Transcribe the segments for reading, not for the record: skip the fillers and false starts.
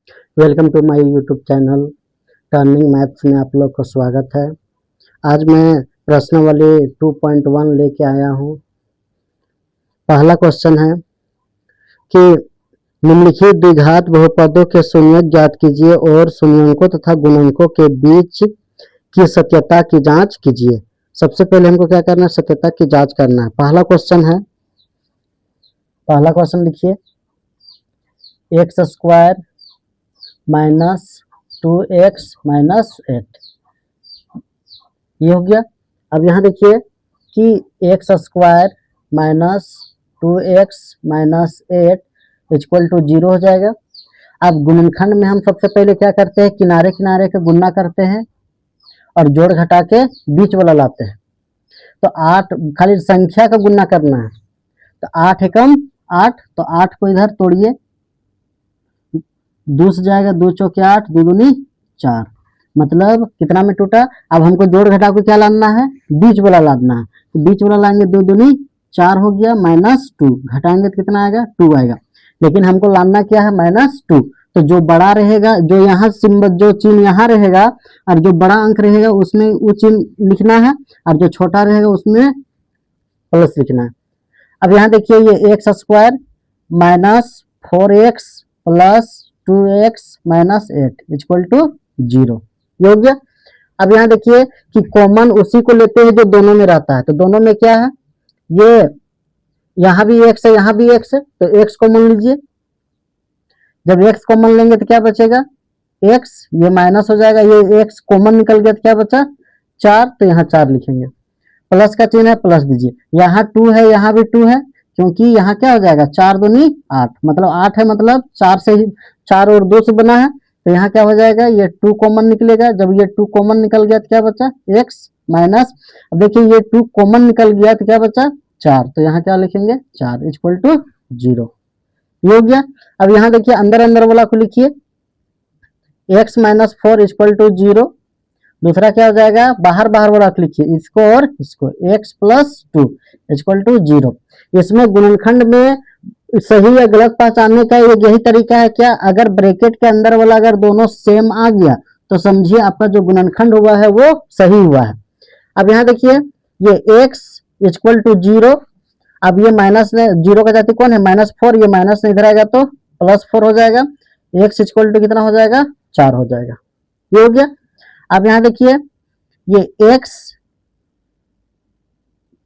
Welcome to my YouTube channel turning maths में आप लोग का स्वागत है। आज मैं प्रश्नावली 2.1 लेके आया हूँ। पहला क्वेश्चन है कि निम्नलिखित द्विघात बहुपदों के शून्यक ज्ञात कीजिए और शून्यंकों तथा गुणनकों के बीच की सत्यता की जांच कीजिए। सबसे पहले हमको क्या करना है, सत्यता की जांच करना है। पहला क्वेश्चन लिखिए, x square minus 2x minus 8, ये हो गया। अब यहाँ देखिए कि X square minus 2x minus 8 equal to 0 हो जाएगा। अब गुणनखंड में हम सबसे पहले क्या करते हैं, किनारे किनारे का गुणा करते हैं और जोड़ घटा के बीच वाला लाते हैं। तो 8 खाली संख्या का गुणा करना है, तो 8 एकम 8, तो 8 को इधर तोड़िए, 2 से जाएगा, 2 चौके 8, 2 दूनी 4, मतलब कितना में टूटा। अब हमको जोड़ घटा को क्या लाना है, बीच वाला लाना है। तो बीच वाला लाएंगे, 2 दूनी 4 हो गया, माइनस 2 घटाएंगे तो कितना आएगा, 2 आएगा। लेकिन हमको लाना क्या है, -2। तो जो बड़ा रहेगा, जो यहाँ सिंबल, जो चिन्ह यहाँ रहेगा और जो बड़ा अंक रहेगा उसमें वो चिन्ह लिखना है, और जो छोटा रहेगा उसमें प्लस लिखना है। अब यहाँ देखिए, ये X square minus 4x plus 2x minus 8 equal to 0, ये हो गया। अब यहाँ देखिए कि कॉमन उसी को लेते हैं जो दोनों में रहता है। तो दोनों में क्या है, ये यहाँ भी x है, यहाँ भी x है, तो x कॉमन लीजिए। जब x कॉमन लेंगे तो क्या बचेगा, x, ये माइनस हो जाएगा, ये x कॉमन निकल गया तो क्या बचा, 4, तो यहाँ 4 लिखेंगे। प्लस का चिन्ह है, प्लस दीजिए। यहाँ 2 है, यहाँ भी 2 है, क्योंकि यहाँ क्या हो जाएगा, 4 दूनी 8, मतलब 8 है, मतलब 4 से ही, 4 और 2 से बना है, तो यहाँ क्या हो जाएगा, ये 2 कॉमन निकलेगा। जब ये 2 कॉमन निकल गया तो क्या बचा, x माइनस, अब देखिए ये 2 कॉमन निकल गया तो क्या बचा, 4, तो यहाँ क्या लिखेंगे, 4 इक्वल टू 0, ये हो गया। अब यहाँ देखिए अंदर अंदर वाला को लिखिए, x माइनस 4 इक्वल टू 0। दूसरा क्या हो जाएगा, बाहर बाहर वाला लिखिए, इसको और इसको, x प्लस 2 इक्वल टू 0। इसमें गुणनखंड में सही या गलत पहचानने का यही तरीका है क्या, अगर ब्रैकेट के अंदर वाला अगर दोनों सेम आ गया तो समझिए आपका जो गुणनखंड हुआ है वो सही हुआ है। अब यहाँ देखिए, ये x इक्वल टू 0, अब ये माइनस 0 का जाति कौन है, -4, ये माइनस में इधर आएगा तो +4 हो जाएगा, x इक्वल टू कितना हो जाएगा, 4 हो जाएगा, ये हो गया। अब यहाँ देखिए, ये x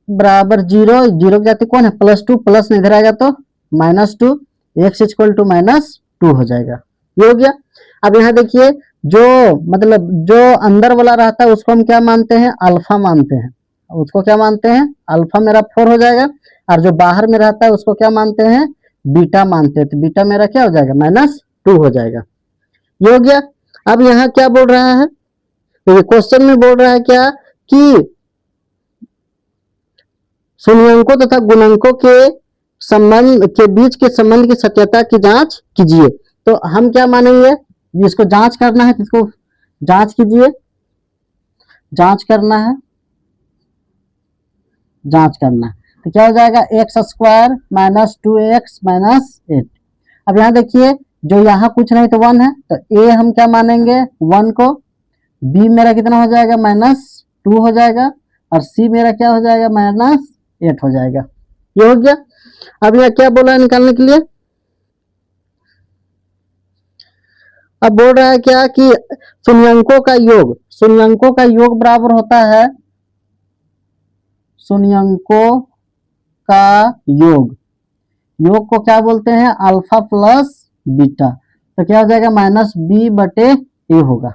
बराबर 0, 0 की जाति कौन है, +2, प्लस में इधर आएगा तो -2, x इक्वल टू -2 हो जाएगा, ये हो गया। अब यहाँ देखिए, जो मतलब जो अंदर वाला रहता है उसको हम क्या मानते हैं, अल्फा मानते हैं, उसको क्या मानते हैं, अल्फा मेरा 4 हो जाएगा, और जो बाहर में रहता है उसको क्या मानते हैं, बीटा मानते हैं, तो बीटा मेरा क्या हो जाएगा, -2 हो जाएगा, ये हो गया। अब यहाँ क्या बोल रहा है, तो क्वेश्चन में बोल रहा है क्या कि शून्यंकों तथा गुणनकों के संबंध के बीच के संबंध की सत्यता की जांच कीजिए। तो हम क्या मानेंगे, जिसको जांच करना है इसको जांच कीजिए, जांच करना है, जांच करना है, तो क्या हो जाएगा, x square minus 2x minus 8। अब यहाँ देखिए, जो यहाँ कुछ नहीं तो 1 है, तो a हम क्या मानेंगे, 1 को, b मेरा कितना हो जाएगा, -2 हो जाएगा, और c मेरा क्या हो जाएगा, -8 हो जाएगा, ये हो गया। अब यह क्या बोला है निकालने के लिए, अब बोल रहा है क्या कि शून्यंकों का योग, शून्यंकों का योग बराबर होता है, शून्यंकों का योग, योग को क्या बोलते हैं, अल्फा प्लस बीटा, तो क्या हो जाएगा, -b/a होगा,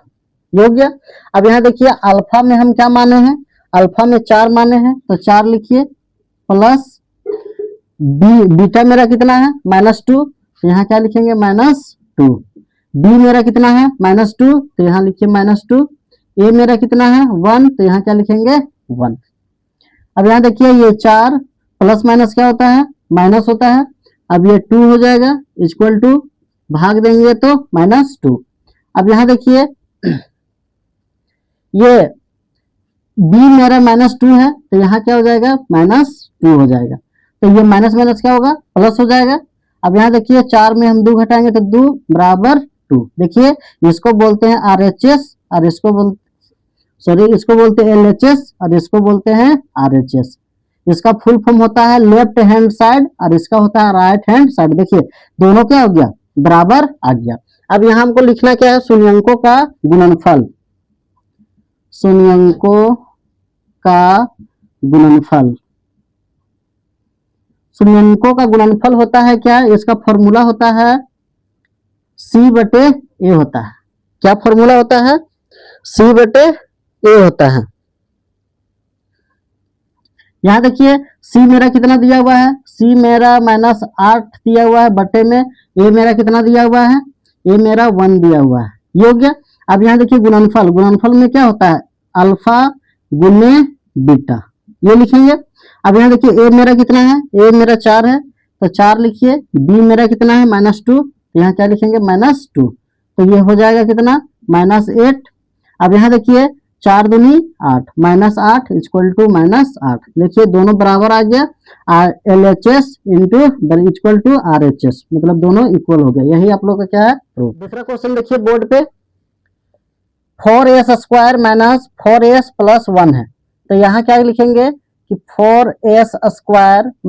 ये हो गया। अब यहाँ देखिए, अल्फा में हम क्या माने हैं, अल्फा में 4 माने हैं, तो 4 लिखिए, प्लस बीटा मेरा कितना है, -2, तो यहाँ क्या लिखेंगे, -2, बी मेरा कितना है, -2, तो यहाँ लिखिए -2, ए मेरा कितना है, 1, तो यहाँ क्या लिखेंगे, 1। अब यहाँ देखिए, ये 4 प्लस माइनस क्या होता है, माइनस होता है। अब ये 2 हो जाएगा, इक्वल टू भाग देंगे तो -2। अब यहाँ देखिए, ये b मेरा -2 है, तो यहाँ क्या हो जाएगा, -2 हो जाएगा, तो ये माइनस माइनस क्या होगा, प्लस हो जाएगा। अब यहाँ देखिए, 4 में हम 2 घटाएंगे तो 2 बराबर 2। देखिए इसको बोलते हैं RHS और इसको इसको बोलते हैं LHS और इसको बोलते हैं RHS। इसका फुल फॉर्म होता है लेफ्ट हैंड साइड और इसका होता है राइट हैंड साइड। देखिए दोनों क्या हो गया, बराबर आ गया। अब यहाँ हमको लिखना क्या है, शून्यंकों का गुणनफल। शून्यंकों का गुणनफल, शून्यंकों का गुणनफल होता है क्या, इसका फॉर्मूला होता है C/A होता है। क्या फॉर्मूला होता है, C/A होता है। यहां देखिए C मेरा कितना दिया हुआ है, C मेरा -8 दिया हुआ है, बटे में A मेरा कितना दिया हुआ है, A मेरा 1 दिया हुआ है। ये हो गया। अब यहाँ देखिए गुणनफल, गुणनफल में क्या होता है, अल्फा गुने बीटा, ये लिखेंगे। अब यहाँ देखिए A मेरा कितना है, A मेरा 4 है तो 4 लिखिए। B मेरा कितना है -2, तो यहाँ क्या लिखेंगे -2, तो ये हो जाएगा कितना -8। अब यहाँ देखिए 4 दूनी 8, -8 इक्वल टू -8। देखिए दोनों बराबर आ गया, LHS इक्वल टू RHS, मतलब दोनों इक्वल हो गया। यही आप लोग का क्या है प्रूफ। दूसरा क्वेश्चन देखिए बोर्ड पे, 4s² - 4s + 1 है, तो यहाँ क्या लिखेंगे कि 4s² -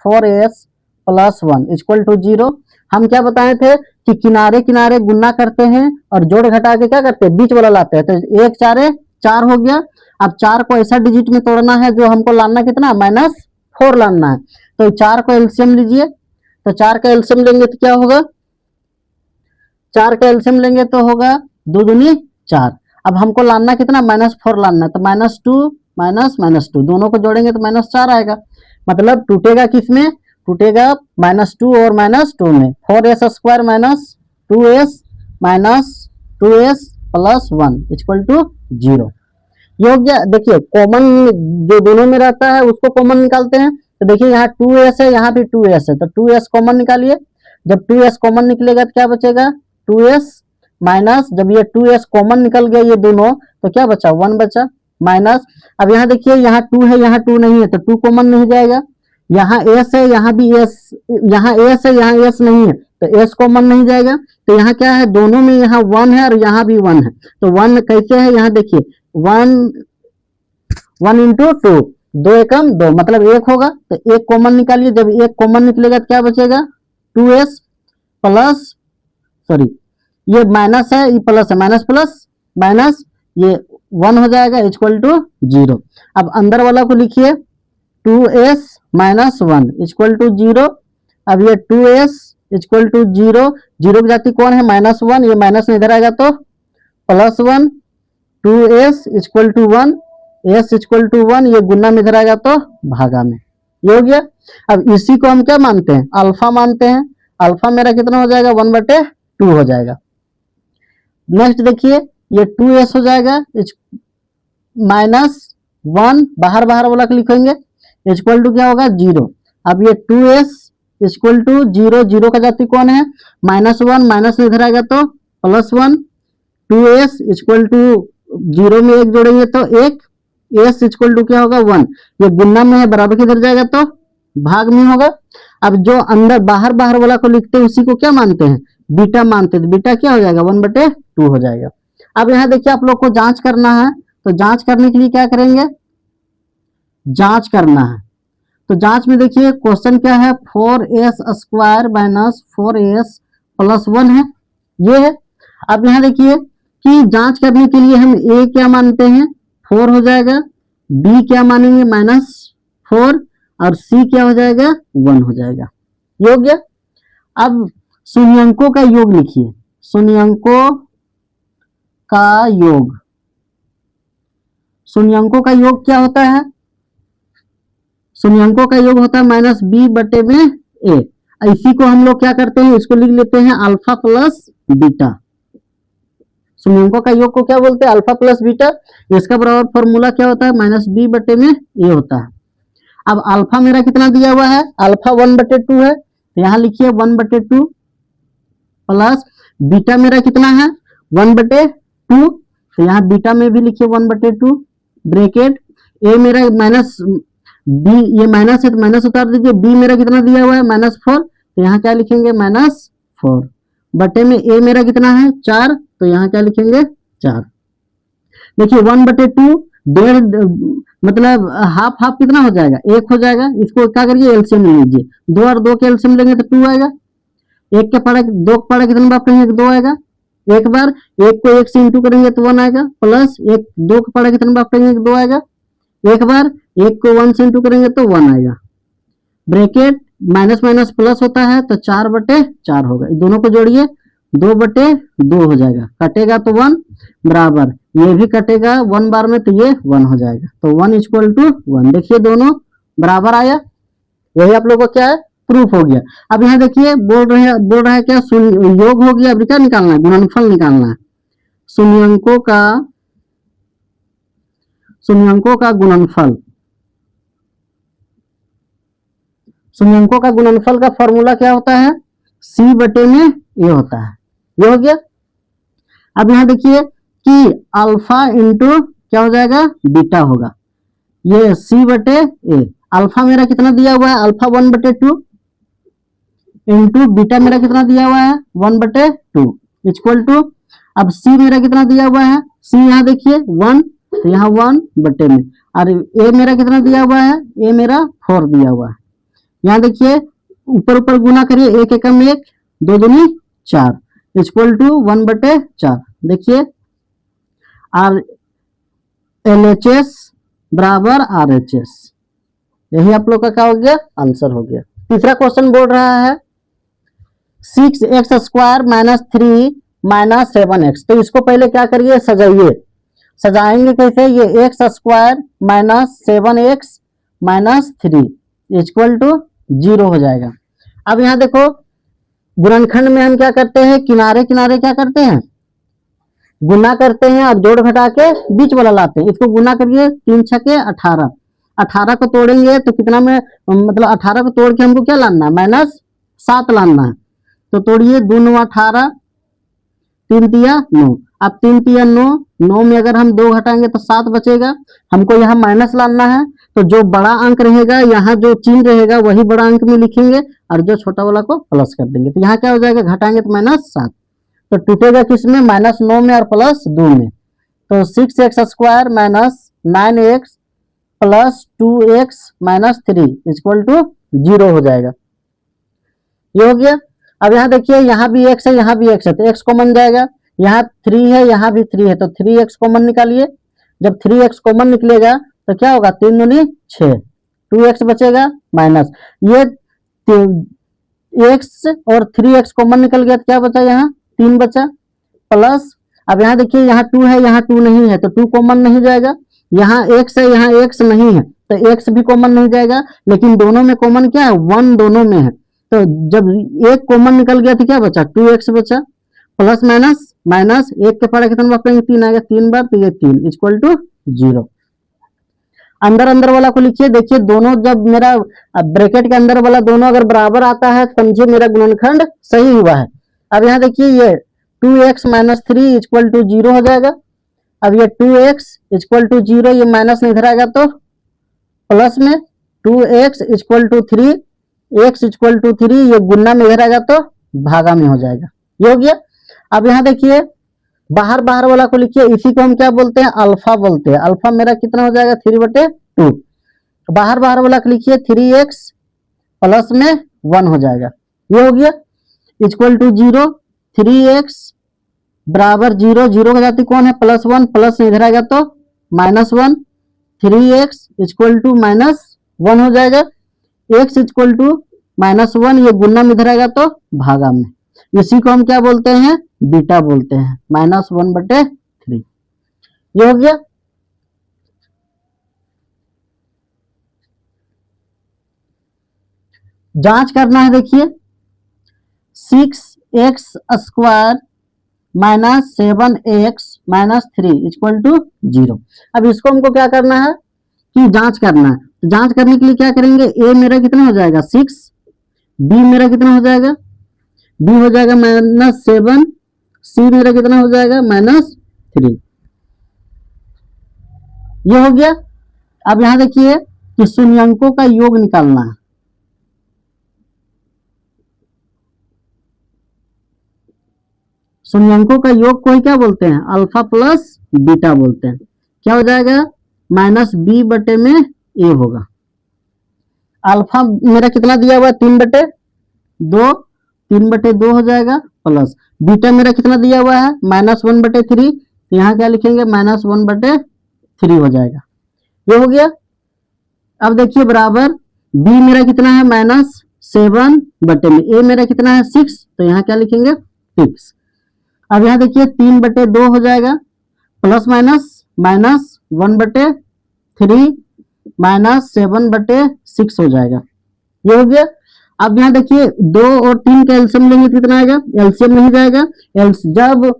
4s + 1 इक्वल टू 0। हम क्या बताए थे कि किनारे किनारे गुना करते हैं और जोड़ घटा के क्या करते हैं, बीच वाला लाते हैं। तो 1 4 4 हो गया। अब 4 को ऐसा डिजिट में तोड़ना है जो हमको लाना कितना, -4 लाना है। तो 4 को एलसीएम लीजिए, तो 4 का एलसीएम लेंगे तो क्या होगा, 4 का एलसीएम लेंगे तो होगा 2 दूनी 4। अब हमको लाना कितना, -4 लाना है, तो -2 -2 दोनों को जोड़ेंगे तो -4 आएगा। मतलब टूटेगा किस में, टूटेगा -2 और -2 में। 4s² - 2s + 1 equal to 0। ये हो गया। देखिए कॉमन जो दोनों में रहता है उसको कॉमन निकालते हैं। तो देखिए यहाँ 2s है, यहाँ भी 2s है, तो 2s कॉमन निकालिए। जब 2s कॉमन निकलेगा तो क्या बचेगा, 2s माइनस, जब ये 2s कॉमन निकल गया ये दोनों, तो क्या बचा, 1 बचा, माइनस। अब यहाँ देखिए यहाँ 2 है, यहाँ 2 नहीं है, तो 2 कॉमन नहीं जाएगा। यहाँ s है, यहाँ भी s, यहाँ s है, यहाँ s नहीं है, तो s कॉमन नहीं जाएगा। तो यहाँ क्या है, दोनों में यहाँ 1 है और यहाँ भी 1 है, तो 1 कैसे है, यहाँ देखिए 1 इंटू 2, 2 एकम 2 मतलब 1 होगा। तो 1 कॉमन निकालिए, जब 1 कॉमन निकलेगा तो क्या बचेगा, 2s प्लस, सॉरी ये माइनस है, ये प्लस है, माइनस प्लस माइनस, ये 1 हो जाएगा इक्वल टू 0। अब अंदर वाला को लिखिए 2s - 1 इक्वल टू 0। अब ये 2s इक्वल टू 0, 0 की जाति कौन है, -1, ये माइनस में इधर आएगा तो +1, 2s equal to 1, s equal to 1, ये गुना में इधर आएगा तो भागा में। ये हो गया। अब इसी को हम क्या मानते हैं, अल्फा मानते हैं। अल्फा मेरा कितना हो जाएगा, 1/2 हो जाएगा। नेक्स्ट देखिए ये 2s हो जाएगा -1, बाहर बाहर वाला लिखेंगे, इक्वल टू क्या होगा 0। अब ये 2s इक्वल टू 0, 0 का जाति कौन है, -1, माइनस में इधर आएगा तो +1, 2s इक्वल टू 0 में 1 जोड़ेंगे तो 1, s इक्वल टू क्या होगा 1, ये गुना में है, बराबर किधर जाएगा तो भाग में होगा। अब जो अंदर बाहर बाहर वाला को लिखते हैं उसी को क्या मानते हैं, बीटा मानते हैं, तो बीटा क्या हो जाएगा, 1/2 हो जाएगा। अब यहाँ देखिए आप लोग को जांच करना है, तो जांच करने के लिए क्या करेंगे, जांच करना है। तो जांच में देखिए क्वेश्चन क्या है, 4s² - 4s + 1 है, ये है। अब यहाँ देखिए कि जांच करने के लिए हम a क्या मानते हैं, 4 हो जाएगा, b क्या मानेंगे -4, और c क्या हो जाएगा 1 हो जाएगा। ये हो गया। अब शून्यंकों का योग लिखिए, शून्यंकों का योग, शून्यंकों का योग क्या होता है, शून्यंकों का योग होता है -b/a। इसी को हम लोग क्या करते हैं, इसको लिख लेते हैं अल्फा प्लस बीटा। शून्यंकों का योग को क्या बोलते हैं, अल्फा प्लस बीटा। इसका बराबर फॉर्मूला क्या होता है, -b/a होता है। अब अल्फा मेरा कितना दिया हुआ है, अल्फा 1/2 है, तो यहाँ लिखिए 1/2 प्लस बीटा मेरा कितना है 1/2, तो यहाँ बीटा में भी लिखिए 1/2 ब्रैकेट। ए मेरा माइनस बी, ये माइनस है तो माइनस उतार दीजिए, बी मेरा कितना दिया हुआ है -4, तो यहाँ क्या लिखेंगे -4 बटे में a मेरा कितना है 4, तो यहाँ क्या लिखेंगे 4। देखिए 1/2 डेढ़, मतलब हाफ हाफ कितना हो जाएगा 1 हो जाएगा। इसको क्या करिए एलसीएम ले लीजिए, 2 और 2 के एलसीएम लेंगे तो 2 आएगा। 1 के पढ़ा 2 के पढ़ा कितना बार करेंगे 2 आएगा। एक बार 1 को 1 से इंटू करेंगे तो 1 आएगा, प्लस 1 2 के पढ़ा कितना बार करेंगे 2 आएगा। एक बार 1 को 1 से इंटू करेंगे तो 1 आएगा। ब्रैकेट माइनस माइनस प्लस होता है तो 4/4 होगा। दोनों को जोड़िए 2/2 हो जाएगा, कटेगा तो 1 बराबर, ये भी कटेगा 1 बार में तो ये 1 हो जाएगा, तो 1 इक्वल टू 1। देखिए दोनों बराबर आया, यही आप लोगों को क्या है प्रूफ हो गया। अब यहाँ देखिए बोल रहा है क्या योग हो गया। अभी क्या निकालना है गुणनफल निकालना है, शून्यंकों का गुणनफल। शून्यंकों का गुणनफल का फॉर्मूला क्या होता है c बटे में a होता है। ये हो गया। अब यहाँ देखिए कि अल्फा इंटू क्या हो जाएगा बीटा होगा, ये c बटे a। अल्फा मेरा कितना दिया हुआ है अल्फा 1/2 इंटू बीटा मेरा कितना दिया हुआ है 1/2 इक्वल टू, अब c मेरा कितना दिया हुआ है c यहाँ देखिए 1, तो यहाँ 1 बटे में, और a मेरा कितना दिया हुआ है a मेरा 4 दिया हुआ है। यहाँ देखिए ऊपर ऊपर गुना करिए, 1 एकम 1 2 दूनी 4 इक्वल टू 1/4। देखिए आर LHS बराबर RHS, यही आप लोग का क्या हो गया आंसर हो गया। तीसरा क्वेश्चन बोल रहा है 6x² - 3 - 7x। तो इसको पहले क्या करिए सजाइए, सजाएंगे कैसे, ये x² - 7x - 3 इक्वल टू 0 हो जाएगा। अब यहाँ देखो गुणनखंड में हम क्या करते हैं, किनारे किनारे क्या करते हैं गुना करते हैं और जोड़ घटा के बीच वाला लाते हैं। इसको गुना करिए 3 छके 18, 18 को तोड़ेंगे तो कितना में, मतलब 18 को तोड़ के हमको क्या लाना है -7 लाना है। तो तोड़िए 2 9 18, 3 तिया 9, अब 3 तिया 9, 9 में अगर हम 2 घटाएंगे तो 7 बचेगा। हमको यहाँ माइनस लाना है, तो जो बड़ा अंक रहेगा यहाँ जो चिन्ह रहेगा वही बड़ा अंक में लिखेंगे और जो छोटा वाला को प्लस कर देंगे। तो यहाँ क्या हो जाएगा घटाएंगे तो -7, तो टूटेगा किसमें -9 में और +2 में। तो 6x² - 9x + 2x - 3 equal to 0 हो जाएगा। ये हो गया। अब यहाँ देखिए यहाँ भी x है यहाँ भी x है, तो x कॉमन जाएगा, यहाँ 3 है यहाँ भी 3 है, तो 3x कॉमन निकालिए। जब 3x कॉमन निकलेगा तो क्या होगा 3 दूनी 6, 2x बचेगा माइनस, ये x और 3x कॉमन निकल गया तो क्या बचा यहाँ 3 बचा, प्लस अब यहाँ देखिए यहाँ 2 है यहाँ 2 नहीं है तो 2 कॉमन नहीं जाएगा, यहाँ x है यहाँ x नहीं है तो x भी कॉमन नहीं जाएगा, लेकिन दोनों में कॉमन क्या है 1 दोनों में है। तो जब एक कॉमन निकल गया तो क्या बचा 2x बचा, प्लस माइनस माइनस 1 के पढ़ा कितना बार करेंगे 3 आएगा, 3 बार तो ये 3 इक्वल टू 0। अंदर अंदर वाला को लिखिए, देखिए दोनों जब मेरा ब्रैकेट के अंदर वाला दोनों अगर बराबर आता है समझिए मेरा गुणनखंड सही हुआ है। अब यहाँ देखिए ये 2x - 3 इक्वल टू 0 हो जाएगा। अब ये 2x इक्वल टू 0, ये माइनस में इधर आएगा तो प्लस में 2x equal to 3, x equal to 3, ये गुना में इधर आएगा तो भागा में हो जाएगा। ये हो गया। अब यहाँ देखिए बाहर बाहर वाला को लिखिए, इसी को हम क्या बोलते हैं अल्फा बोलते हैं। अल्फा मेरा कितना हो जाएगा 3/2, बाहर बाहर वाला को लिखिए 3x प्लस में 1 हो जाएगा। ये हो गया इक्वल टू 0, 3x बराबर 0, 0 का जाति कौन है +1, प्लस इधर आएगा तो -1, 3x इक्वल टू -1 हो जाएगा, x इक्वल टू -1, ये गुना में इधर आएगा तो भागा में, इसी को हम क्या बोलते हैं बीटा बोलते हैं, -1/3। ये हो गया। जांच करना है, देखिए 6x² - 7x - 3 इक्वल टू 0। अब इसको हमको क्या करना है कि जांच करना है, तो जांच करने के लिए क्या करेंगे, a मेरा कितना हो जाएगा 6, b मेरा कितना हो जाएगा b हो जाएगा -7, c मेरा कितना हो जाएगा -3। ये हो गया। अब यहां देखिए कि शून्यंकों का योग निकालना है। शून्यंकों का योग को ही क्या बोलते हैं, अल्फा प्लस बीटा बोलते हैं। क्या हो जाएगा, माइनस बी बटे में ए होगा। अल्फा मेरा कितना दिया हुआ है, 3/2, 3/2 हो जाएगा, प्लस बीटा मेरा कितना दिया हुआ है, -1/3, तो यहाँ क्या लिखेंगे, -1/3 हो जाएगा। ये हो गया। अब देखिए बराबर बी मेरा कितना है, -7 बटे में ए मेरा कितना है 6, तो यहाँ क्या लिखेंगे 6। अब यहाँ देखिए 3/2 हो जाएगा, प्लस माइनस -1/3 -7/6 हो जाएगा। ये हो गया। अब यहाँ देखिए 2 और 3 का एलसीएम लेंगे कितना आएगा, एलसीएम नहीं जाएगा। जब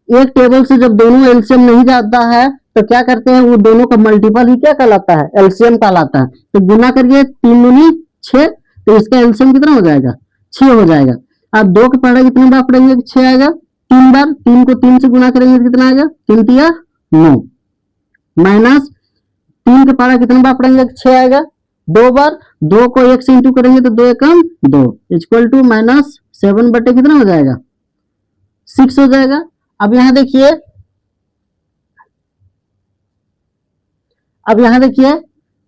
एक टेबल से जब दोनों एलसीएम नहीं जाता है तो क्या करते हैं, वो दोनों का मल्टीपल ही क्या कहलाता है, एलसीएम कहलाता है। तो गुना करिए 3 दूनी 6, तो इसका एलसीएम कितना हो जाएगा, 6 हो जाएगा। अब 2 के पढ़े कितने बार पढ़ेंगे, 6 आएगा 3 बार, 3 को 3 से गुना करेंगे तो कितना आएगा, 3 तिया 9, माइनस 3 के पढ़ा कितने बार पढ़ेंगे, 6 आएगा 2 बार, 2 को 1 से इंटू करेंगे तो 2 एकम 2 इक्वल टू -7 बटे कितना हो जाएगा, 6 हो जाएगा। अब यहाँ देखिए, अब यहाँ देखिए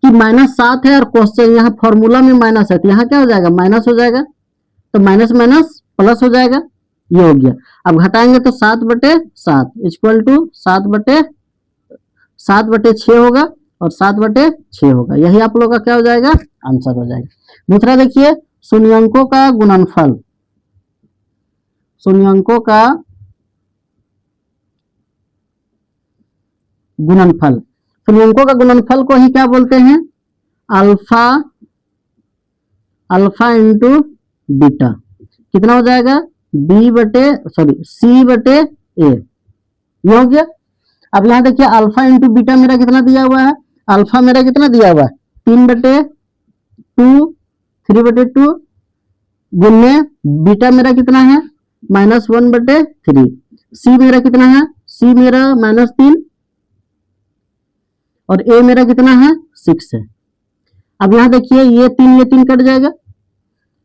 कि -7 है और क्वेश्चन यहाँ फॉर्मूला में माइनस है, तो यहाँ क्या हो जाएगा, माइनस हो जाएगा, तो माइनस माइनस प्लस हो जाएगा। ये हो गया। अब घटाएंगे तो 7/7 इक्वल टू 7/6 होगा और 7/6 होगा। यही आप लोगों का क्या हो जाएगा, आंसर हो जाएगा। दूसरा देखिए शून्यंकों का गुणनफल, शून्यंकों का गुणनफल, शून्यंकों का गुणनफल को ही क्या बोलते हैं, अल्फा, अल्फा इंटू बीटा। कितना हो जाएगा, सी बटे ए। ये हो गया। अब यहाँ देखिए अल्फा इंटू बीटा मेरा कितना दिया हुआ है, अल्फा मेरा कितना दिया हुआ है 3/2, 3/2 गुने बीटा मेरा कितना है -1/3, सी मेरा कितना है, सी मेरा -3 और ए मेरा कितना है 6 है। अब यहाँ देखिए ये 3 कट जाएगा।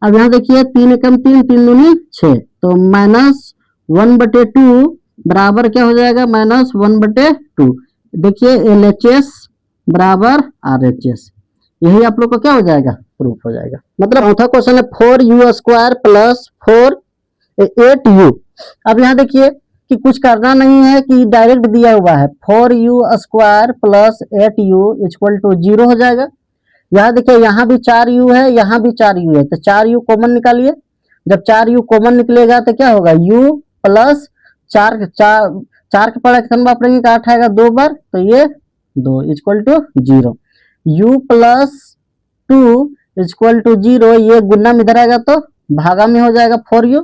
अब यहाँ देखिए 3 एकम 3, 3 दूनी 6, तो -1/2 बराबर क्या हो जाएगा, -1/2। देखिए LHS बराबर RHS। यही आप लोग को क्या हो जाएगा, प्रूफ हो जाएगा। मतलब चौथा क्वेश्चन है 4u² प्लस 8u। अब यहाँ देखिए कि कुछ करना नहीं है, कि डायरेक्ट दिया हुआ है 4u² plus 8u equal to 0 हो जाएगा। यहाँ देखिए यहाँ भी 4u है, यहाँ भी 4u है, तो 4u कॉमन निकालिए। जब 4u कॉमन निकलेगा तो क्या होगा, u प्लस 4 के पढ़ा कितने बार पढ़ेंगे, 8 आएगा 2 बार, तो ये 2 equal to 0। u plus 2 equal to 0, ये गुना में इधर आएगा तो भागा में हो जाएगा 4u।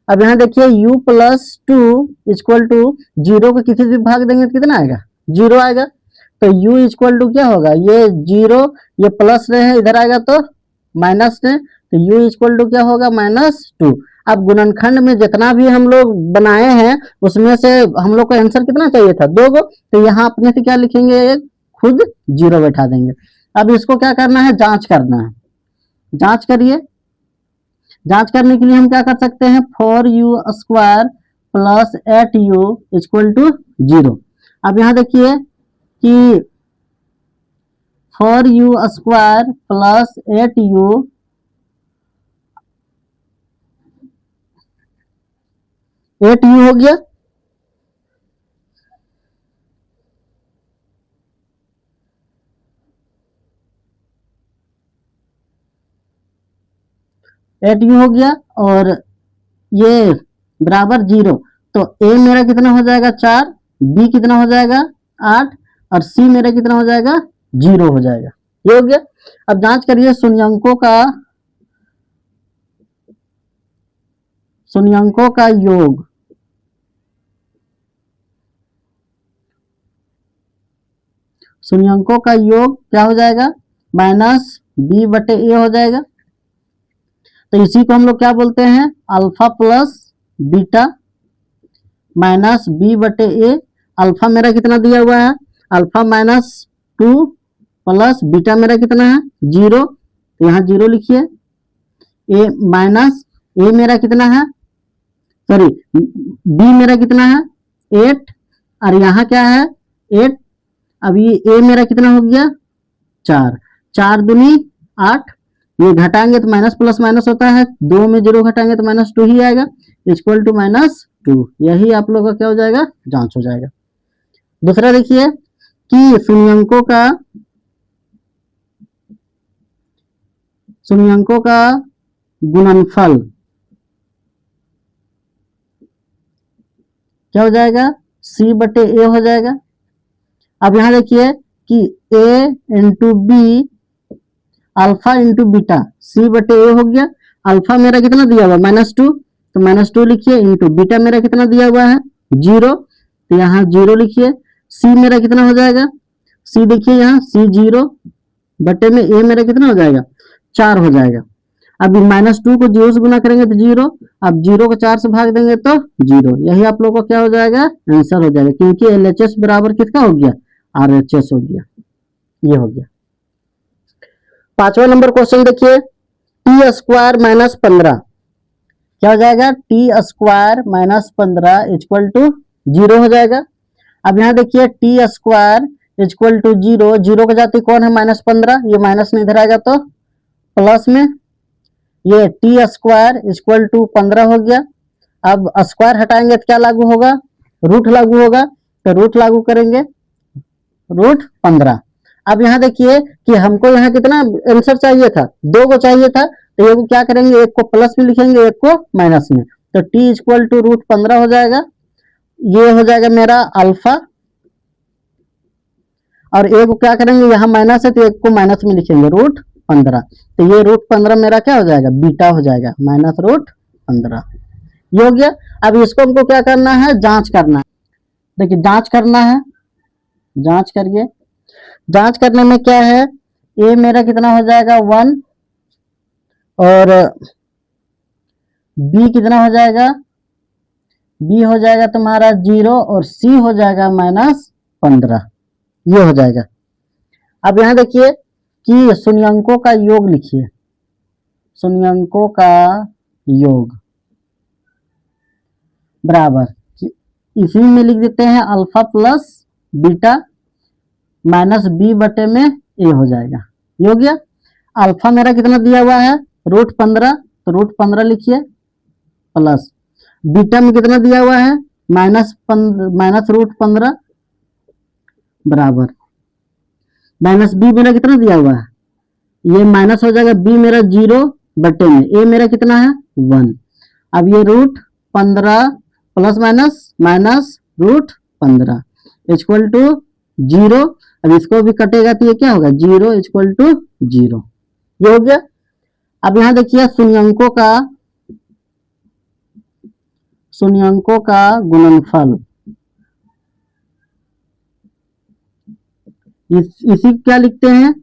अब यहाँ देखिए u प्लस 2 इक्वल टू 0 को किसी से भाग देंगे तो कितना आएगा, 0 आएगा। तो u इक्वल टू क्या होगा, ये 0, ये प्लस है इधर आएगा तो माइनस है, तो u इक्वल टू क्या होगा, -2। अब गुणनखंड में जितना भी हम लोग बनाए हैं उसमें से हम लोग को आंसर कितना चाहिए था, 2 गो, तो यहाँ अपने से क्या लिखेंगे, खुद 0 बैठा देंगे। अब इसको क्या करना है, जांच करना है। जांच करिए। जांच करने के लिए हम क्या कर सकते हैं, 4u² plus 8u equal to 0। अब यहाँ देखिए कि 4u² प्लस 8u हो गया। एट यू हो गया और ये बराबर 0, तो ए मेरा कितना हो जाएगा 4, बी कितना हो जाएगा 8 और सी मेरा कितना हो जाएगा 0 हो जाएगा। ये हो गया। अब जांच करिए शून्यंकों का योग। शून्यंकों का योग क्या हो जाएगा, -b/a हो जाएगा। तो इसी को हम लोग क्या बोलते हैं, alpha plus beta -b/a। Alpha मेरा कितना दिया हुआ है, अल्फा -2 प्लस बीटा मेरा कितना है 0, तो यहाँ 0 लिखिए। ए मेरा कितना है सॉरी बी मेरा कितना है 8 और यहाँ क्या है 8। अब ये ए मेरा कितना हो गया 4, 4 दूनी 8, ये घटाएंगे तो माइनस प्लस माइनस होता है, 2 में 0 घटाएंगे तो -2 ही आएगा, इक्वल टू -2। यही आप लोगों का क्या हो जाएगा जांच हो जाएगा। दूसरा देखिए कि शून्यंकों का गुणनफल क्या हो जाएगा c बटे a हो जाएगा। अब यहां देखिए कि a into B alpha into beta c बटे a हो गया। अल्फा मेरा कितना दिया हुआ -2, तो -2 लिखिए, इंटू बीटा मेरा कितना दिया हुआ है 0, तो यहाँ 0 लिखिए। c मेरा कितना हो जाएगा, c देखिए यहाँ c 0 बटे में a मेरा कितना हो जाएगा 4 हो जाएगा। अब -2 को 0 से गुना करेंगे तो 0, अब 0 को 4 से भाग देंगे तो 0। यही आप लोगों को क्या हो जाएगा आंसर हो जाएगा, क्योंकि LHS बराबर किसका हो गया RHS हो गया। ये हो गया। 5वां नंबर क्वेश्चन देखिए t स्क्वायर माइनस 15 क्या हो जाएगा t square minus 15 equal to 0 हो जाएगा। अब यहाँ देखिए t स्क्वायर इक्वल टू 0, 0 का जाति कौन है -15, ये माइनस में इधर आएगा तो प्लस में, ये टी स्क्वायर इक्वल टू 15 हो गया। अब स्क्वायर हटाएंगे तो क्या लागू होगा रूट लागू होगा, तो रूट लागू करेंगे √15। अब यहाँ देखिए कि हमको यहाँ कितना आंसर चाहिए था 2 को चाहिए था, तो ये को क्या करेंगे एक को प्लस में लिखेंगे एक को माइनस में, तो t इक्वल टू √15 हो जाएगा। ये हो जाएगा मेरा अल्फा, और एक को क्या करेंगे यहाँ माइनस है तो एक को माइनस में लिखेंगे √15, तो ये √15 मेरा क्या हो जाएगा बीटा हो जाएगा -√15। ये हो गया। अब इसको हमको क्या करना है जांच करना है। देखिए जांच करना है, जांच करिए। जांच करने में क्या है a मेरा कितना हो जाएगा 1 और b कितना हो जाएगा, b हो जाएगा तुम्हारा 0 और c हो जाएगा -15। ये हो जाएगा। अब यहाँ देखिए कि शून्यंकों का योग लिखिए, शून्यंकों का योग बराबर इसी में लिख देते हैं alpha plus beta minus b बटे में a हो जाएगा। ये हो गया। अल्फा मेरा कितना दिया हुआ है √15, तो √15 लिखिए, प्लस बीटा में कितना दिया हुआ है -√15 बराबर माइनस b मेरा कितना दिया हुआ है, ये माइनस हो जाएगा, b मेरा 0 बटे में a मेरा कितना है 1। अब ये √15 प्लस माइनस √15 इक्वल टू 0। अब इसको भी कटेगा तो ये क्या होगा 0 इक्वल टू 0। ये हो गया। अब यहाँ देखिए शून्यंकों का गुणनफल, इसी क्या लिखते हैं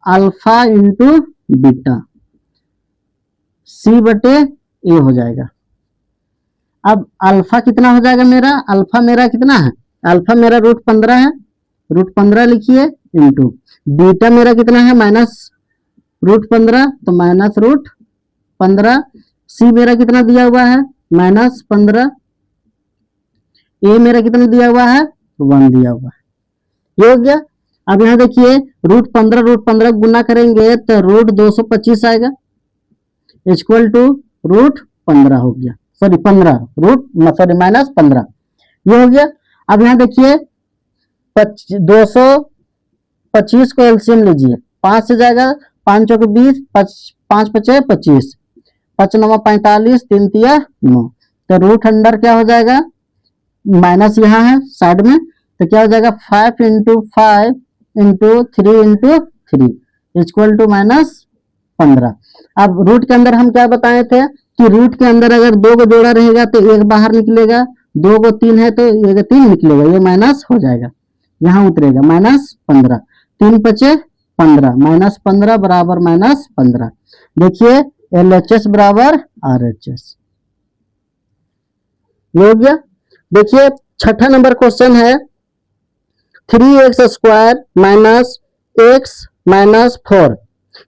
अल्फा इंटू बीटा c बटे a हो जाएगा। अब अल्फा कितना हो जाएगा मेरा, अल्फा मेरा कितना है, अल्फा मेरा √15 है, √15 लिखिए इंटू बीटा मेरा कितना है -√15, तो -√15, c मेरा कितना दिया हुआ है -15, a मेरा कितना दिया हुआ है 1 दिया हुआ है। ये हो गया। अब यहाँ देखिए √15 गुना करेंगे तो √225 आएगा इक्वल टू √15 हो गया, सॉरी 15 -15। ये हो गया। अब यहाँ देखिए 225 को एलसीएम लीजिए, 5 से जाएगा, 5 चौके 20, 5 पचे 25, 5 9 45, 3 तिया 9, तो रूट अंडर क्या हो जाएगा माइनस यहाँ है साइड में, तो क्या हो जाएगा 5 × 5 × 3 × 3 इक्वल टू -15। अब रूट के अंदर हम क्या बताए थे कि रूट के अंदर अगर 2 को जोड़ा रहेगा तो 1 बाहर निकलेगा, 2 को 3 है तो 1 3 निकलेगा, ये माइनस हो जाएगा, यहाँ उतरेगा -15, 3 पचे 15, -15 बराबर -15। देखिए LHS बराबर RHS। ये हो गया। देखिए 6ठा नंबर क्वेश्चन है 3x² - x - 4,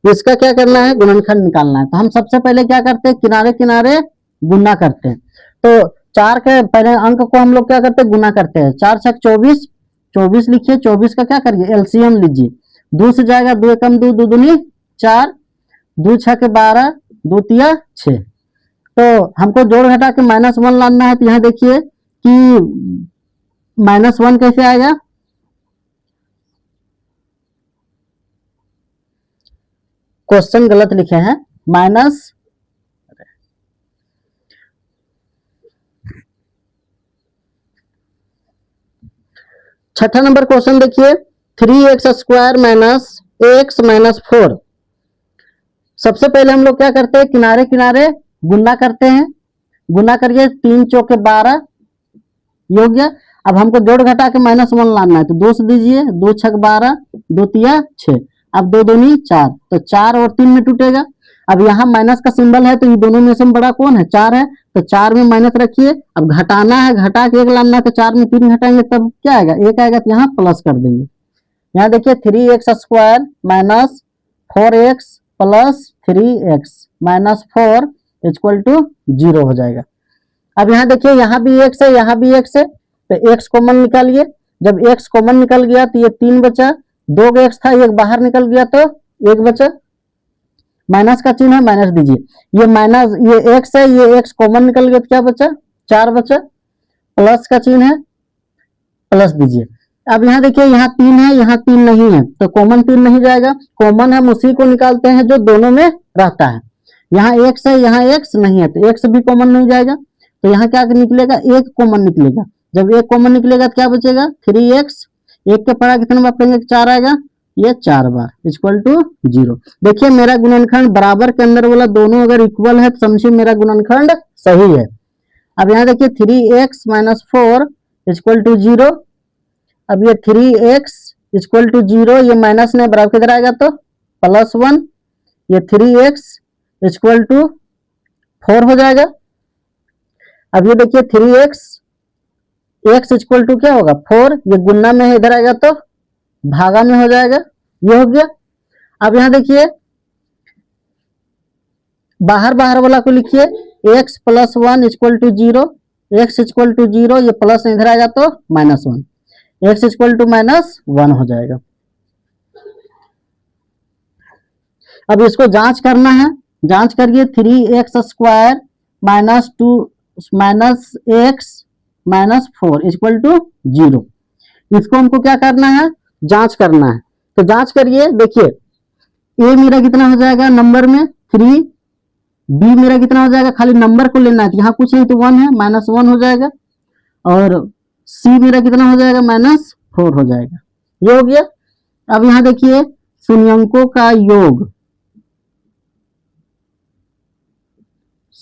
इसका क्या करना है गुणनखंड निकालना है। तो हम सबसे पहले क्या करते हैं किनारे किनारे गुना करते हैं। तो 4 के पहले अंक को हम लोग क्या करते हैं, गुना करते हैं। 4 छक 24, 24 लिखिए, 24 का क्या करिए, एलसीएम लीजिए। 2 से जाएगा, 2 एकम 2, 2 दूनी 4, 2 छक 12, 2 तिया 6। तो हमको जोड़ घटा के -1 लाना है। तो यहाँ देखिए कि -1 कैसे आएगा, क्वेश्चन गलत लिखे हैं, छठा नंबर क्वेश्चन देखिए, 3x² माइनस x माइनस 4। सबसे पहले हम लोग क्या करते हैं, किनारे किनारे गुना करते हैं। गुना करिए, 3 चौके 12, ये हो गया। अब हमको जोड़ घटा के -1 लाना है, तो 2 से दीजिए, 2 छक 12, 2 तिया 6। अब 2 दूनी 4, तो 4 और 3 में टूटेगा। अब यहाँ माइनस का सिंबल है, तो ये दोनों में से बड़ा कौन है, 4 है, तो 4 में माइनस रखिए। अब घटाना है, घटा के 1 लाना है, तो 4 में 3 घटाएंगे तब क्या आएगा, 1 आएगा। तो यहाँ प्लस कर देंगे। यहाँ देखिए 3x² minus 4x plus 3x minus 4 equal to 0 हो जाएगा। अब यहाँ देखिए, यहाँ भी x है, यहाँ भी x है, तो x कॉमन निकालिए। जब x कॉमन निकल गया तो ये 3 बचा, 2 x था, 1 बाहर निकल गया तो 1 बचा। माइनस का चिन्ह है, माइनस दीजिए। ये माइनस, ये x है, ये x कॉमन निकल गया तो क्या बचा, 4 बचा। प्लस का चिन्ह है, प्लस दीजिए। अब यहाँ देखिए, यहाँ 3 है, यहाँ 3 नहीं है, तो कॉमन 3 नहीं जाएगा। कॉमन हम उसी को निकालते हैं जो दोनों में रहता है। यहाँ x है, यहाँ x नहीं है, तो x भी कॉमन नहीं जाएगा। तो यहाँ क्या निकलेगा, 1 कॉमन निकलेगा। जब 1 कॉमन निकलेगा तो क्या बचेगा, 3x। 1 के पढ़ा कितने बार पढ़ेंगे, 4 आएगा, ये 4 बार इक्वल टू 0। देखिए मेरा गुणनखंड बराबर के अंदर वाला दोनों अगर इक्वल है तो समझिए मेरा गुणनखंड सही है। अब यहाँ देखिए 3x माइनस 4 इक्वल टू 0। अब ये 3x इक्वल टू 0, ये माइनस ने बराबर किधर आएगा तो +1। ये 3x इक्वल टू 4 हो जाएगा। अब ये देखिए 3x, x इक्वल टू क्या होगा 4, ये गुना में है, इधर आएगा तो भागा में हो जाएगा, ये हो गया। अब यहाँ देखिए बाहर बाहर वाला को लिखिए, x + 1 equal to 0, x equal to 0, ये प्लस इधर आएगा तो -1, x इक्वल टू -1 हो जाएगा। अब इसको जांच करना है, जांच करिए। 3x² minus 2 minus x minus 4 equal to 0। इसको हमको क्या करना है, जांच करना है। तो जांच करिए, देखिए a मेरा कितना हो जाएगा नंबर में 3, b मेरा कितना हो जाएगा, खाली नंबर को लेना है, यहाँ कुछ नहीं तो 1 है, -1 हो जाएगा। और c मेरा कितना हो जाएगा, -4 हो जाएगा, ये हो गया। अब यहाँ देखिए शून्यंकों का योग,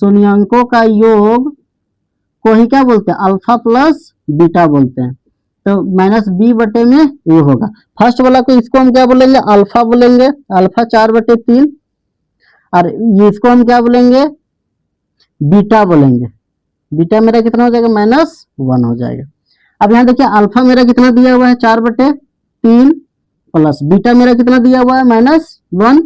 शून्यंकों का योग को ही क्या बोलते हैं, अल्फा प्लस बीटा बोलते हैं। तो -b बटे में ये होगा। फर्स्ट वाला को इसको हम क्या बोलेंगे, अल्फा बोलेंगे, अल्फा 4/3। और इसको हम क्या बोलेंगे, बीटा बोलेंगे। बीटा मेरा कितना हो जाएगा, -1 हो जाएगा। अब यहाँ देखिए अल्फा मेरा कितना दिया हुआ है 4/3 प्लस बीटा मेरा कितना दिया हुआ है -1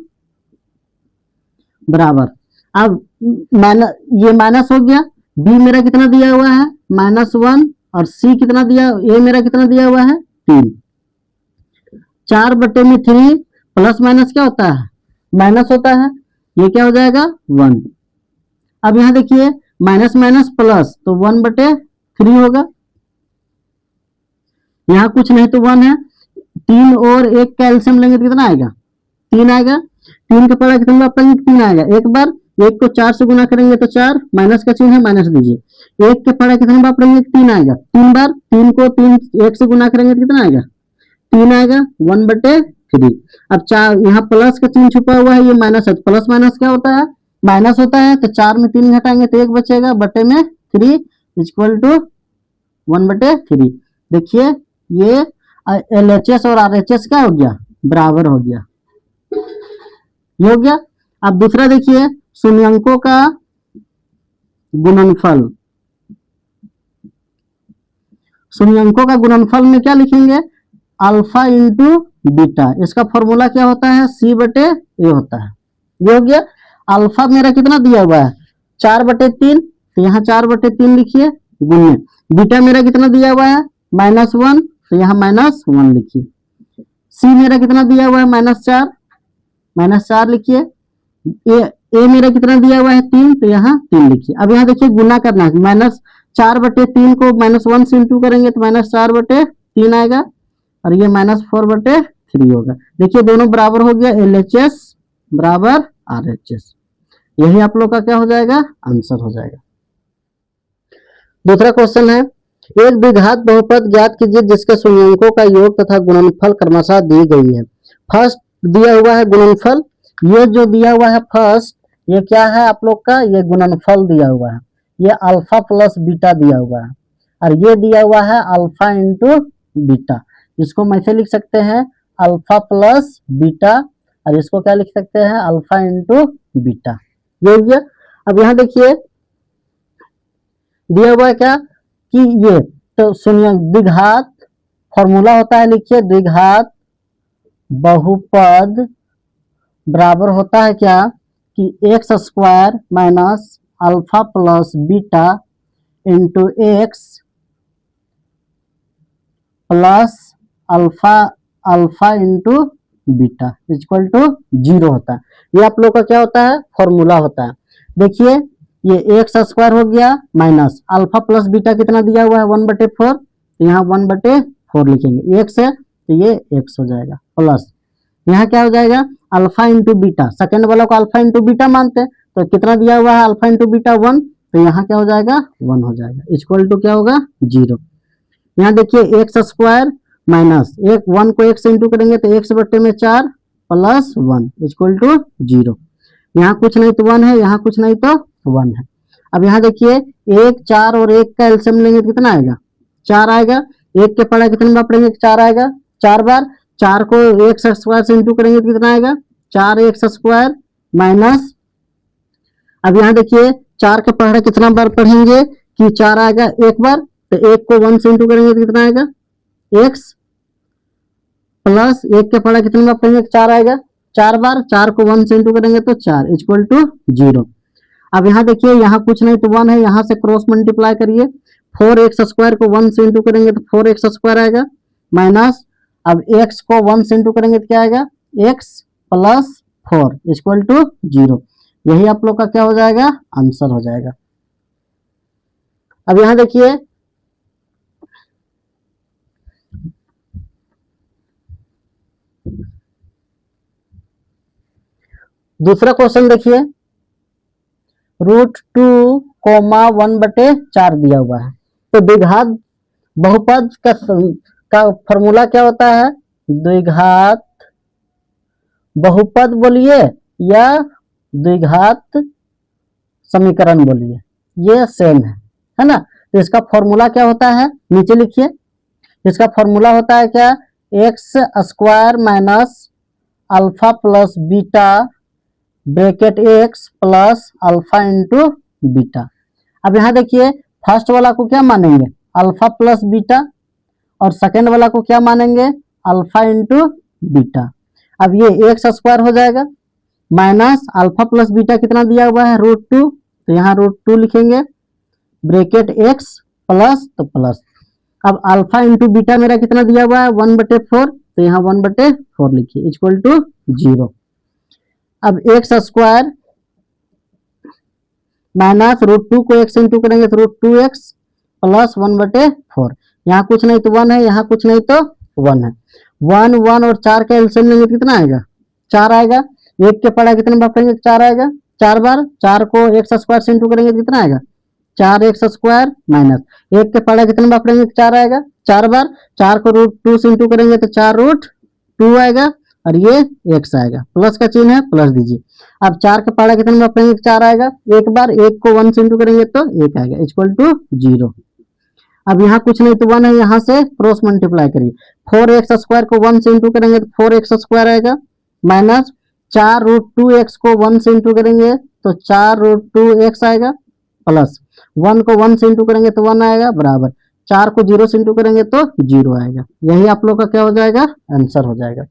बराबर। अब ये माइनस हो गया, b मेरा कितना दिया हुआ है -1 और c कितना दिया, a मेरा कितना दिया हुआ है 3। 4/3 प्लस माइनस क्या होता है, माइनस होता है, ये क्या हो जाएगा 1। अब यहाँ देखिए माइनस माइनस प्लस, तो 1/3 होगा। यहाँ कुछ नहीं तो 1 है, 3 और 1 का एलसीएम लेंगे तो कितना आएगा, 3 आएगा। 3 का पढ़ा कितना बार 3 आएगा, एक बार। 1 को 4 से गुना करेंगे तो 4, माइनस का चिन्ह है, माइनस दीजिए। 1 के पढ़ा कितने बार पढ़ेंगे, 3 आएगा, 3 बार। 3 को 1 से गुना करेंगे तो कितना आएगा, 3 आएगा, 1/3। अब 4 यहाँ प्लस का चिन्ह छुपा हुआ है, ये माइनस है, प्लस माइनस क्या होता है, माइनस होता है। तो 4 में 3 घटाएंगे तो 1 बचेगा, बटे में 3 इक्वल टू 1/3। देखिए ये LHS और RHS क्या हो गया, बराबर हो गया, ये हो गया। अब दूसरा देखिए शून्यंकों का गुणनफल। शून्यंकों का गुणनफल में क्या लिखेंगे, अल्फा इंटू बीटा। इसका फॉर्मूला क्या होता है, c/a होता है, ये हो गया। अल्फा मेरा कितना दिया हुआ है 4/3, तो यहाँ 4/3 लिखिए गुणे, बीटा मेरा कितना दिया हुआ है -1, तो यहाँ -1 लिखिए। सी मेरा कितना दिया हुआ है -4, -4 लिखिए। ए मेरा कितना दिया हुआ है 3, तो यहाँ 3 लिखिए। अब यहाँ देखिए गुना करना है, -4/3 को -1 से इंटू करेंगे तो -4/3 आएगा, और ये -4/3 होगा। देखिए दोनों बराबर हो गया, LHS बराबर RHS। यही आप लोग का क्या हो जाएगा, आंसर हो जाएगा। दूसरा क्वेश्चन है, एक द्विघात बहुपद ज्ञात कीजिए जिसके शून्यंकों का योग तथा गुणनफल क्रमशः दी गई है। फर्स्ट दिया हुआ है गुणनफल, ये जो दिया हुआ है फर्स्ट, ये क्या है आप लोग का, ये गुणनफल दिया हुआ है, ये अल्फा प्लस बीटा दिया हुआ है, और ये दिया हुआ है अल्फा इंटू बीटा। इसको मैं ऐसे लिख सकते हैं अल्फा प्लस बीटा, और इसको क्या लिख सकते हैं अल्फा इंटू बीटा, ये हो गया। अब यहाँ देखिए दिया हुआ है क्या कि ये तो सुनिए, द्विघात फॉर्मूला होता है, लिखिए द्विघात बहुपद बराबर होता है क्या कि x² minus alpha plus beta into X plus alpha into beta equal to 0 होता है। ये आप लोग का क्या होता है, फॉर्मूला होता है। देखिए ये x² हो गया माइनस अल्फा प्लस बीटा कितना दिया हुआ है 1/4, तो यहाँ 1/4 लिखेंगे, x है तो ये x हो जाएगा, प्लस यहाँ क्या हो जाएगा अल्फा इंटू बीटा, सेकेंड वाला को अल्फा इंटू बीटा मानते हैं, तो कितना दिया हुआ है अल्फा इंटू बीटा 1, तो यहाँ क्या हो जाएगा 1 हो जाएगा, इक्वल टू क्या होगा 0। यहाँ देखिए x² माइनस 1 को x से इंटू करेंगे तो x/4 प्लस 1 इक्वल टू 0। यहाँ कुछ नहीं तो 1 है, यहाँ कुछ नहीं तो 1 है। अब यहाँ देखिए 1, 4 और 1 का एलसीएम लेंगे तो कितना आएगा 4 आएगा, 1 के पढ़ा कितने बार पढ़ेंगे 4 आएगा, 4 बार, 4 को x² से इंटू करेंगे तो कितना आएगा 4x² माइनस, अब यहाँ देखिए 4 के पढ़ा कितना बार पढ़ेंगे कि 4 आएगा 1 बार, तो 1 को 1 से इंटू करेंगे तो कितना आएगा x प्लस 1 के पढ़ा कितने बार पढ़ेंगे 4 आएगा 4 बार, 4 को 1 से इंटू करेंगे तो 4 इक्वल टू 0। अब यहाँ देखिए यहाँ कुछ नहीं तो 1 है, यहाँ से क्रॉस मल्टीप्लाई करिए, 4x² को 1 से इंटू करेंगे तो 4x² आएगा माइनस, अब x को 1 से इंटू करेंगे तो क्या आएगा x प्लस 4 इक्वल टू 0। यही आप लोग का क्या हो जाएगा आंसर हो जाएगा। अब यहाँ देखिए दूसरा क्वेश्चन देखिए, √2, 1/4 दिया हुआ है, तो द्विघात बहुपद का फॉर्मूला क्या होता है, द्विघात बहुपद बोलिए या द्विघात समीकरण बोलिए, ये सेम है ना। तो इसका फॉर्मूला क्या होता है नीचे लिखिए, इसका फॉर्मूला होता है क्या x² minus alpha plus beta bracket x plus alpha into beta. अब यहाँ देखिए फर्स्ट वाला को क्या मानेंगे अल्फा प्लस बीटा, और सेकेंड वाला को क्या मानेंगे अल्फा इंटू बीटा। अब ये x² हो जाएगा माइनस अल्फा प्लस बीटा कितना दिया हुआ है √2, तो यहाँ √2 लिखेंगे ब्रैकेट x प्लस तो प्लस, अब अल्फा इंटू बीटा मेरा कितना दिया हुआ है 1/4, तो यहाँ 1/4 लिखिए इक्वल टू 0। अब x² माइनस √2 को x इंटू करेंगे तो √2x प्लस 1/4, यहाँ कुछ नहीं तो 1 है, यहाँ कुछ नहीं तो 1 है, 1 1 और 4 का एलसीएम लेंगे कितना आएगा 4 आएगा, 1 के पढ़ा कितने बार पढ़ेंगे 4 आएगा, 4 बार, 4 को x² से इंटू करेंगे तो कितना आएगा 4x² माइनस 1 के पढ़ा कितने बार पढ़ेंगे 4 आएगा, 4 बार, 4 को √2 से इंटू करेंगे तो 4√2 आएगा, और ये x आएगा, प्लस का चिन्ह है प्लस दीजिए। अब 4 के पढ़ा कितने बार पढ़ेंगे 4 आएगा, 1 बार, 1 को 1 से इंटू करेंगे तो 1 आएगा इक्वल टू 0। अब यहाँ कुछ नहीं तो 1 है, यहाँ से क्रॉस मल्टीप्लाई करिए, 4x² को 1 से इंटू करेंगे तो 4x² आएगा माइनस 4√2x को 1 से इंटू करेंगे तो 4√2x आएगा, प्लस 1 को 1 से इंटू करेंगे तो 1 आएगा बराबर, 4 को 0 से इंटू करेंगे तो 0 आएगा। यही आप लोग का क्या हो जाएगा आंसर हो जाएगा।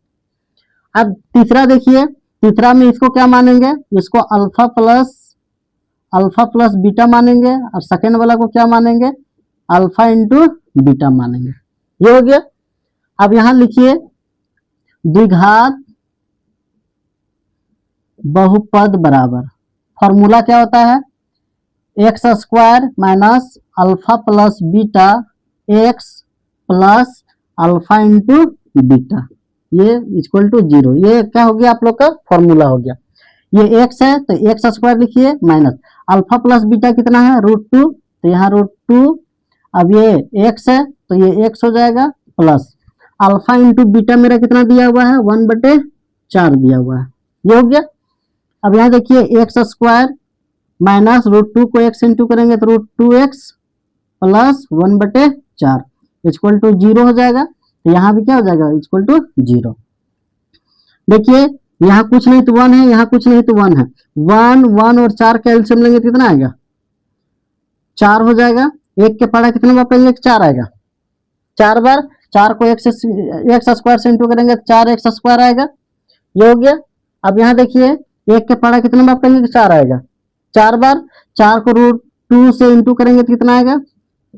अब तीसरा देखिए, तीसरा में इसको क्या मानेंगे, इसको alpha plus alpha plus beta मानेंगे और सेकेंड वाला को क्या मानेंगे, अल्फा इंटू बीटा मानेंगे। ये हो गया। अब यहां लिखिए द्विघात बहुपद बराबर, फॉर्मूला क्या होता है, X square minus alpha plus beta X plus alpha into beta, ये इक्वल टू 0। ये क्या हो गया आप लोग का फॉर्मूला हो गया। ये एक्स है तो एक्स स्क्वायर लिखिए माइनस अल्फा प्लस बीटा कितना है √2, तो यहाँ √2। अब ये एक्स है तो ये एक्स हो जाएगा प्लस अल्फा इंटू बीटा मेरा कितना दिया हुआ है 1/4 दिया हुआ है। ये हो गया। अब यहाँ देखिए एक्स स्क्वायर माइनस √2 को एक्स इंटू करेंगे तो √2x प्लस 1/4 इक्वल टू 0 हो जाएगा। तो यहाँ भी क्या हो जाएगा इक्वल टू 0। देखिए यहाँ कुछ नहीं तो 1 है, यहाँ कुछ नहीं तो 1 है। 1 1 और 4 का एलसीएम लेंगे तो कितना आएगा 4 हो जाएगा। एक के पढ़ा कितने बार पढ़ेंगे 4 आएगा, 4 बार 4 को एक्स स्क्वायर से इंटू करेंगे तो 4x स्क्वायर आएगा। ये हो गया। अब यहाँ देखिए एक के पढ़ा कितने बार पढ़ेंगे 4 आएगा, 4 बार 4 को √2 से इंटू करेंगे तो कितना आएगा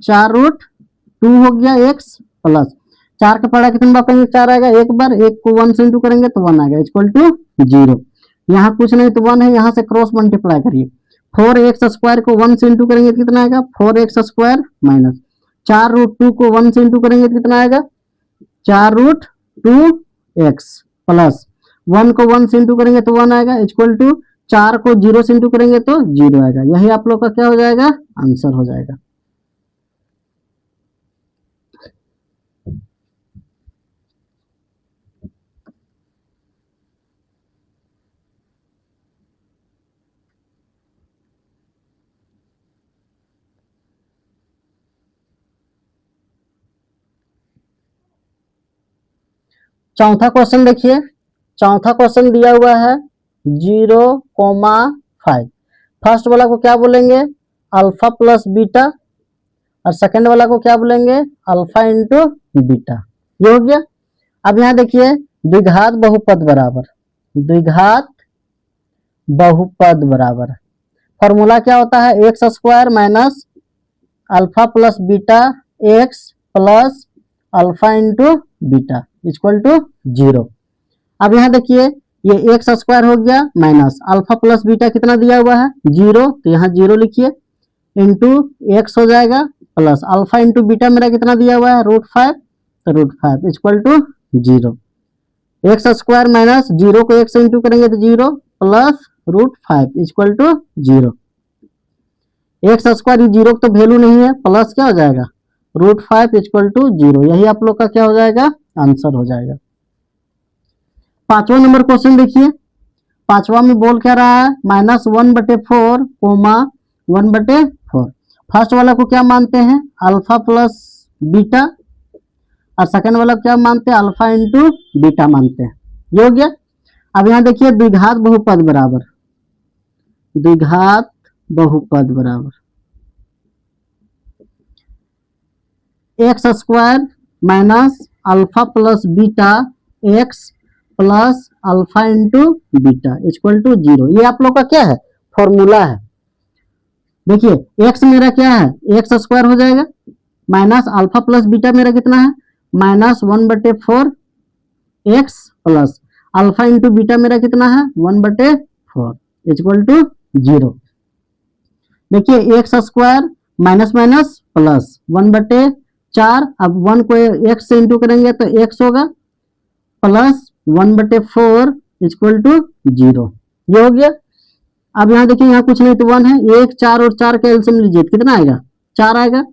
4√2 हो गया x प्लस 4 का पढ़ा कितने बार पढ़ेंगे 4 आएगा, एक बार 1 को 1 से इंटू करेंगे तो 1 आएगा इक्वल टू 0। यहाँ कुछ नहीं तो 1 है, यहाँ से क्रॉस मल्टीप्लाई करिए 4x स्क्वायर को 1 से इंटू करेंगे तो कितना आएगा 4x स्क्वायर माइनस 4√2 को 1 से इंटू करेंगे तो कितना आएगा 4√2x प्लस 1 को 1 से इंटू करेंगे तो 1 आएगा इक्वल टू 4 को 0 से इंटू करेंगे तो 0 आएगा। यही आप लोग का क्या हो जाएगा आंसर हो जाएगा। चौथा क्वेश्चन देखिए, चौथा क्वेश्चन दिया हुआ है 0,5। फर्स्ट वाला को क्या बोलेंगे अल्फा प्लस बीटा और सेकंड वाला को क्या बोलेंगे अल्फा इंटू बीटा। ये हो गया। अब यहाँ देखिए द्विघात बहुपद बराबर, द्विघात बहुपद बराबर फॉर्मूला क्या होता है X square minus alpha plus beta X plus alpha into beta equal to 0। अब यहाँ देखिए ये एक्स स्क्वायर हो गया माइनस अल्फा प्लस बीटा कितना दिया हुआ है 0, तो यहाँ 0 लिखिए इंटू एक्स हो जाएगा प्लस अल्फा इंटू बीटा मेरा कितना दिया हुआ है √5, तो √5 equal to 0। X square minus 0 को x से इंटू करेंगे तो 0 plus √5 equal to 0। X square 0 तो वैल्यू नहीं है, प्लस क्या हो जाएगा √5 इक्वल टू 0। यही आप लोग का क्या हो जाएगा आंसर हो जाएगा। पांचवा नंबर क्वेश्चन देखिए, पांचवा में बोल क्या रहा है -1/4 कोमा 1/4। फर्स्ट वाला को क्या मानते हैं अल्फा प्लस बीटा और सेकंड वाला क्या मानते हैं अल्फा इंटू बीटा मानते हैं। ये हो गया। अब यहाँ देखिए द्विघात बहुपद बराबर, द्विघात बहुपद बराबर X square minus alpha plus beta X plus alpha into beta equal to 0। ये आप लोग का क्या है फॉर्मूला है। देखिए एक्स मेरा क्या है एक्स स्क्वायर हो जाएगा माइनस अल्फा प्लस बीटा मेरा कितना है -1/4 x plus alpha into beta मेरा कितना है 1/4 इक्वल टू 0। देखिए x square minus minus plus 1/4, अब 1 को एक्स से इंटू करेंगे तो एक्स होगा प्लस 1/4 इक्वल टू 0। ये हो गया। अब यहाँ देखिए यहाँ कुछ नहीं तो 1 है, 1 4 और 4 का एलसीएम लीजिए कितना आएगा 4 आएगा।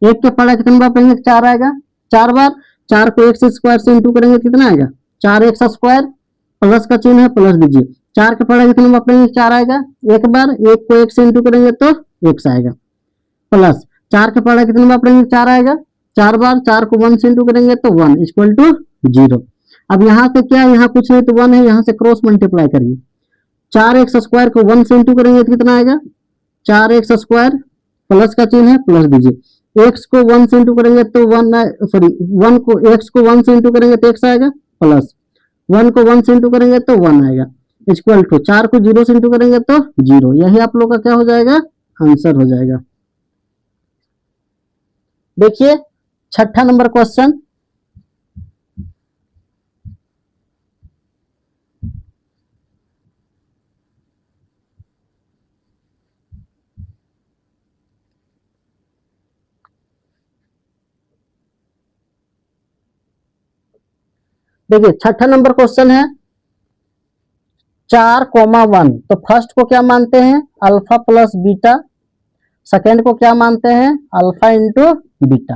एक के पढ़ा कितने बार पढ़ेंगे 4 आएगा, 4 बार 4 को एक्स स्क्वायर से इंटू करेंगे कितना आएगा 4x स्क्वायर, प्लस का चिन्ह है प्लस दीजिए। 4 के पढ़ा कितने बार पढ़ेंगे 4 आएगा, एक बार 1 को x से इंटू करेंगे तो x आएगा प्लस 4 के पढ़ा कितने बार पढ़ेंगे 4 आएगा, 4 बार 4 को 1 से इंटू करेंगे तो 1 इक्वल टू 0। अब यहाँ से क्या यहाँ कुछ नहीं तो 1 है, यहाँ से क्रॉस मल्टीप्लाई करिए 4x स्क्वायर को 1 से इंटू करेंगे तो कितना आएगा 4x स्क्वायर, प्लस का चिन्ह है प्लस दीजिए। x को 1 से इंटू करेंगे तो 1 सॉरी 1 को x को 1 से इंटू करेंगे तो x आएगा प्लस 1 को 1 से इंटू करेंगे तो 1 आएगा इक्वल टू 4 को 0 से इंटू करेंगे तो 0। यही आप लोग का क्या हो जाएगा, आंसर हो जाएगा। देखिए छठा नंबर क्वेश्चन, देखिए छठा नंबर क्वेश्चन है 4,1। तो फर्स्ट को क्या मानते हैं, अल्फा प्लस बीटा। सेकेंड को क्या मानते हैं, अल्फा इंटू बीटा।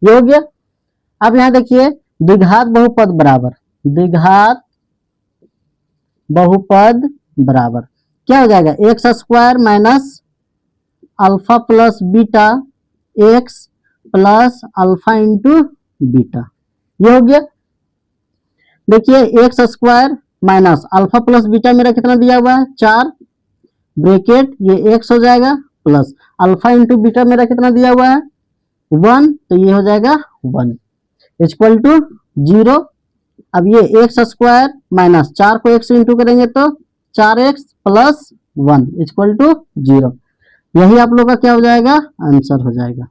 ये हो गया। अब यहां देखिए द्विघात बहुपद बराबर, द्विघात बहुपद बराबर क्या हो जाएगा, x square minus alpha plus beta X plus alpha into beta. ये हो गया। देखिए x square minus alpha plus beta मेरा कितना दिया हुआ है 4, ब्रैकेट ये एक्स हो जाएगा प्लस अल्फा इंटू बीटा मेरा कितना दिया हुआ है 1, तो ये हो जाएगा 1 इक्वल टू 0। अब ये एक्स स्क्वायर माइनस 4 को एक्स इंटू करेंगे तो 4x प्लस 1 इक्वल टू 0। यही आप लोग का क्या हो जाएगा, आंसर हो जाएगा।